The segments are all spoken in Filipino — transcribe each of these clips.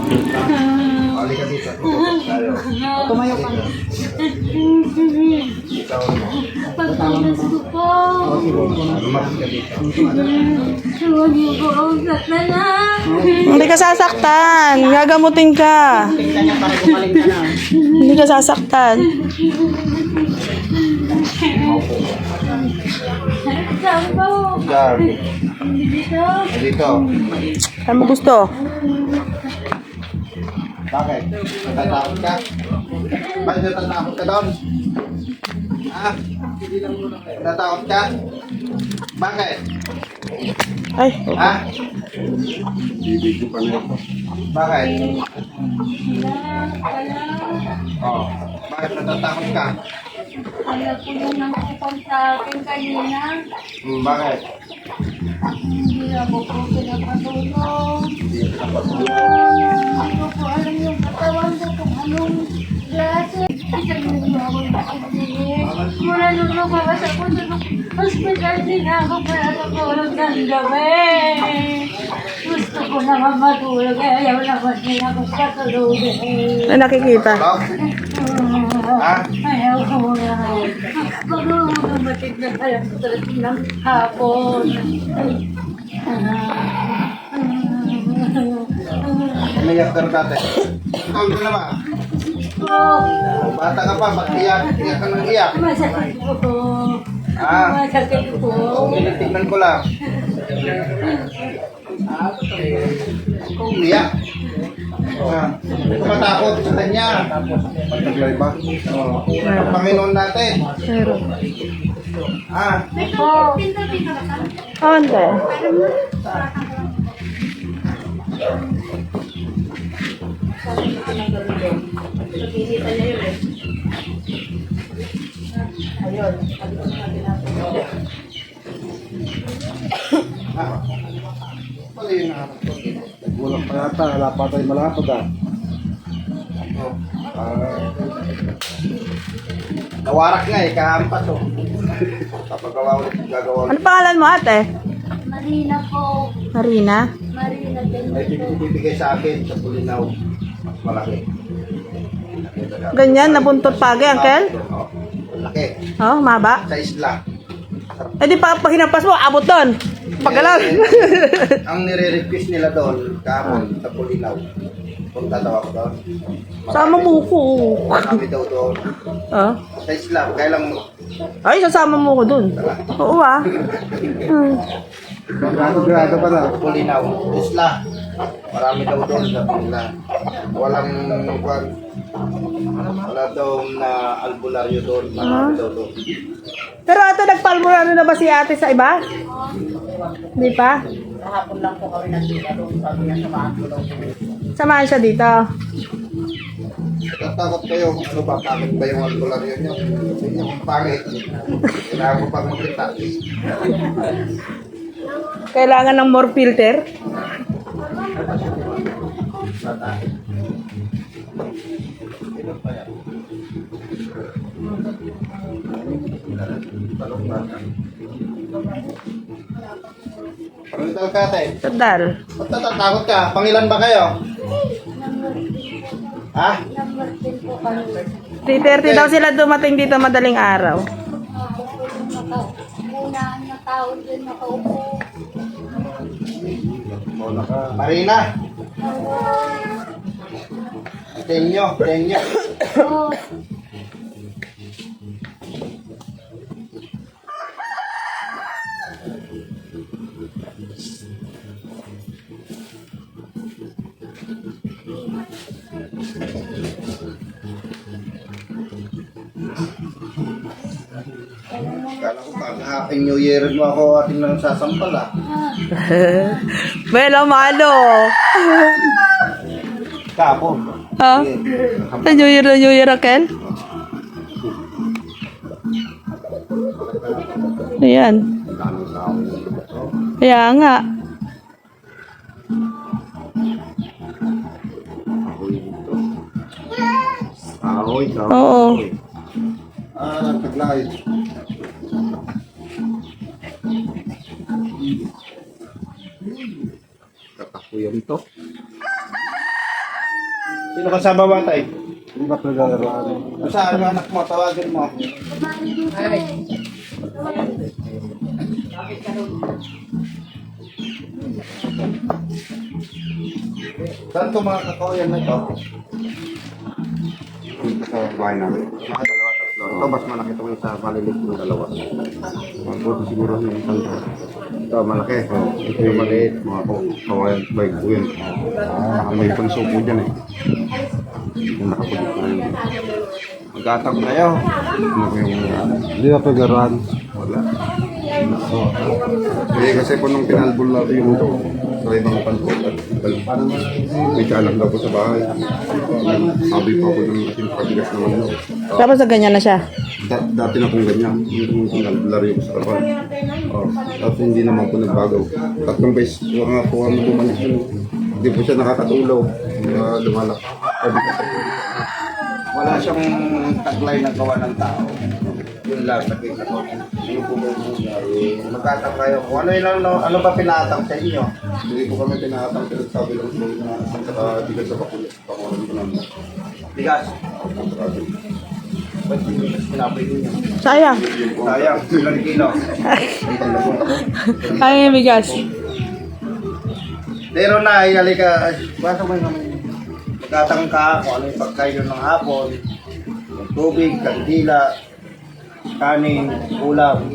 Halika dito. Tumayo ka. Ikaw mo. Pagpapas ko po. Lumakas ka dito. Huwag niyo po akong saktan na. Hindi ka sasaktan. Gagamutin ka. Hindi ka sasaktan. Saan po? Diyan. Dito. Dito. Ano mo gusto? Bakit? Natatakot ka? Bakit natatakot ka doon? Ha? Natatakot ka? Bakit? Ay, Ha? Bakit? Oh, bakit natatakot ka? Kaya po yung nakikipag sa akin kanina. Bakit? Hindi na po po pinapatulong. Hindi ka napatulog. Hindi ko po alam yung katawan ko kung anong klase. Isang nito ako nakikinig. Mula nung lumabas ako sa hospital din ako para natulog ng gabi. Gusto ko naman matulog. Ayaw naman din ako patulogin. may nakikita. Ha? Ayaw ko na. Pag-umamatid na kaya ng hapon. Umiyak ka rin dati. Ikaw doon naman. Bata ka pa, ba't iyak? Iyak ka ng iyak. Masakit po. Ah. Masakit po. Tinitignan ko lang. Umiyak. Tumatakot sa kanya. Pagtaglay ba? Oo. Panginoon natin. Meron. Ah. Onte. Pala yun na. Gulang pa yata, wala pa tayo malapad ah. Nawarak nga eh, kahampas oh. Kapagawa ulit, gagawa Ano ulit. pangalan mo, ate? Marina po. Marina? Marina din May po. bibigay sa akin sa Pulinaw. Mas malaki. Ganyan, nabuntot pagi, uncle? Oo. Malaki. Oh, maba. Sa isla. Eh di pa pag hinampas mo, abot doon. Pagalaw. Ang nire-request nila doon, kahapon sa Pulinaw. Punta daw ako doon. Sama mo ko. Marami daw doon. Oh. Sa isla, kaya lang Ay, sasama mo ko doon. Oo ah. Grado pa na. Pulinaw. Isla. Marami daw doon sa isla. Walang wala daw na albularyo doon. Marami daw doon. Pero ito, nagpalmurano na ba si ate sa iba? Hindi pa? Kahapon lang po kami nagkita doon. Sabi niya samahan ko daw. Samahan siya dito. Natatakot kayo. Ano ba? Pangit ba yung albularyo nyo? Hindi yung pangit. Kailangan ko pang makita. Kailangan ng more filter. Pagkakal ka tayo. Sandal. Ba't natatakot ka? Pangilan ba kayo? Ha? Number 10 po kami. 3:30 daw sila dumating dito madaling araw. Unaan na tao din nakaupo. Marina. Tenyo, tenyo. Oh, Kala ko pag Happy New Year mo ako ating nang sasampal ah. Belo malo. Kapon. Ha? Sa New Year, Raquel? Ayan. Kaya nga. Ahoy, Oo. Ah, taglay. Katakuyam to. Sino kasama ba tayo? Hindi ba pinaglalaro? Saan ang anak mo? Tawagin mo. Saan ito mga kakawayan na ito? Sa bahay namin. Mga dalawa, tatlo. Ito, mas malaki ito yung sa malilit ng dalawa. Magbuti siguro yung isang ito. Ito, malaki. Ito yung maliit. Mga kawayan, bike po yun. May panso po dyan eh. Yung nakapulit na yun. Magkatag tayo. Ano po yung Hindi ba pinaglaruan? wala. Kasi po nung pinalbol natin yung sa ibang panpo at may kalang daw po sa bahay. Sabi po ako ng ating pabigas naman yun. Tapos na ganyan na siya. Dati na pong ganyan. Yung pinalbulari ko sa kapal. Tapos hindi naman po nagbago. Tatlong beses mga po ang bumalik yun. Hindi po siya nakakatulaw. Lumalak. Wala siyang taglay na gawa ng tao. Yun lang, nakita ko. Ano po ba yung magkatang kayo? Kung ano ba pinatang sa inyo? Hindi po kami pinatang pero sabi lang po na bigas sa pakulit. Pangulan ko naman. Bigas? Ba't yung bigas pinapay ninyo? Sayang. Sayang, ilang kilo. Ay, bigas. Pero na, halika, basta mo yung magkatang ka kung ano yung pagkain ng hapon, tubig, kandila, kanin, ulam.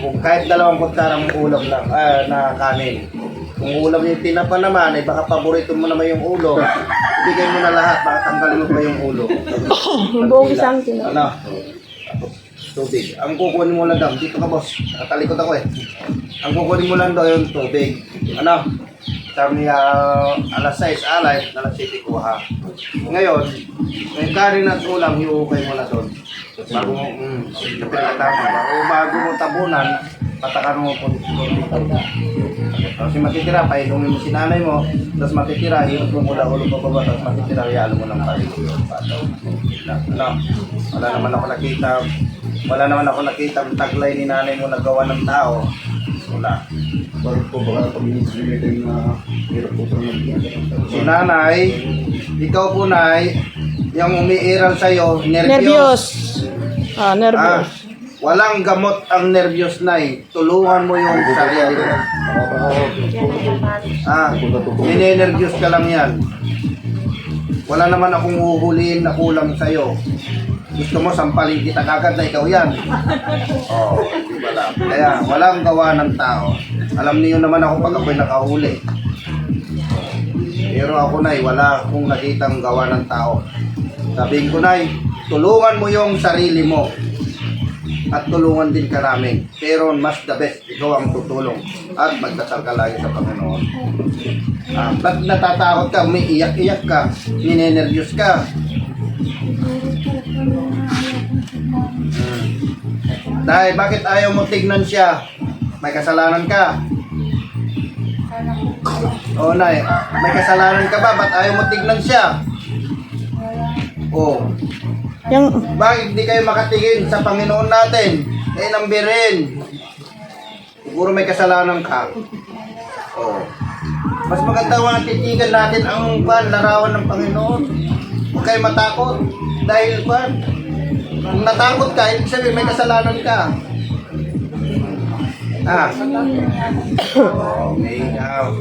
Kung kahit 2 kutsarang ulam lang, na kanin. Kung ulam yung tinapa naman, ay baka paborito mo naman yung ulo. Bigay mo na lahat, baka tanggalin mo pa yung ulo. Buong isang kilo. Ano? Tubig. Ang kukunin mo lang daw, dito ka boss, nakatalikod ako eh. Ang kukunin mo lang daw yung tubig. Ano? Sabi niya, alas 6 alay, alas 7 kuha. Ngayon, may kanin at ulam, hiukay mo na doon. Bago mo, bago mo tabunan, patakan mo po. Kasi matitira, painumin mo si nanay mo, tapos matitira, hirap mo mula ulo pa baba, tapos matitira, hiyalo mo ng palit. Ano? Wala naman ako nakita ang taglay ni nanay mo na gawa ng tao. Wala. Bakit po baka pag-iisipin na hirap po sa mga si nanay, ikaw po nay, yung umiiral sa'yo, Nervyos. Nervyos. Walang gamot ang nervyos nay. Tulungan mo yung sarili mo. Ninenervyos ka lang yan. Wala naman akong uhulihin na kulang sa'yo. Gusto mo sampalin kita kagad na ikaw yan. Wala. Kaya walang gawa ng tao. Alam niyo naman ako pag ako'y nakahuli. Pero ako nay, wala akong nakitang gawa ng tao. Sabihin ko nay, tulungan mo yung sarili mo. At tulungan din ka namin. Pero mas the best, ikaw ang tutulong. At magdasal ka lagi sa Panginoon. Natatakot ka, may iyak-iyak ka, ninenervyos ka. Dahil bakit ayaw mo tignan siya? May kasalanan ka. Oo, nay. May kasalanan ka ba? Ba't ayaw mo tignan siya? Oo. Yung, Bakit hindi kayo makatingin sa Panginoon natin? Eh, nambirin. Siguro may kasalanan ka. Oo. Mas maganda ang titigan natin ang larawan ng Panginoon. Huwag kayo matakot. Dahil kung natakot ka, ibig sabihin may kasalanan ka. Okay, now.